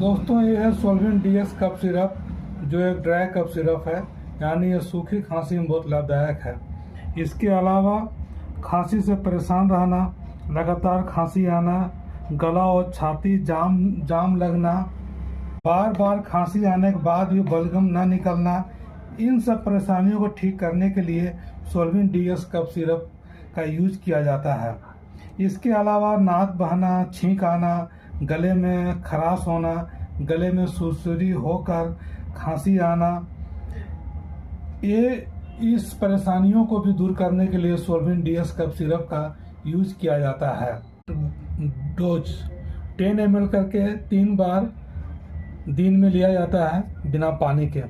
दोस्तों ये है सोलविन डीएस कफ सिरप, जो एक ड्राई कफ सिरप है, यानी ये सूखी खांसी में बहुत लाभदायक है। इसके अलावा खांसी से परेशान रहना, लगातार खांसी आना, गला और छाती जाम लगना, बार बार खांसी आने के बाद भी बलगम न निकलना, इन सब परेशानियों को ठीक करने के लिए सोलविन डीएस कफ सिरप का यूज किया जाता है। इसके अलावा नाक बहना, छींक आना, गले में खराश होना, गले में सुरसुरी होकर खांसी आना, ये इस परेशानियों को भी दूर करने के लिए सोलविन डीएस कफ सिरप का यूज किया जाता है। डोज 10 ml करके 3 बार दिन में लिया जाता है बिना पानी के।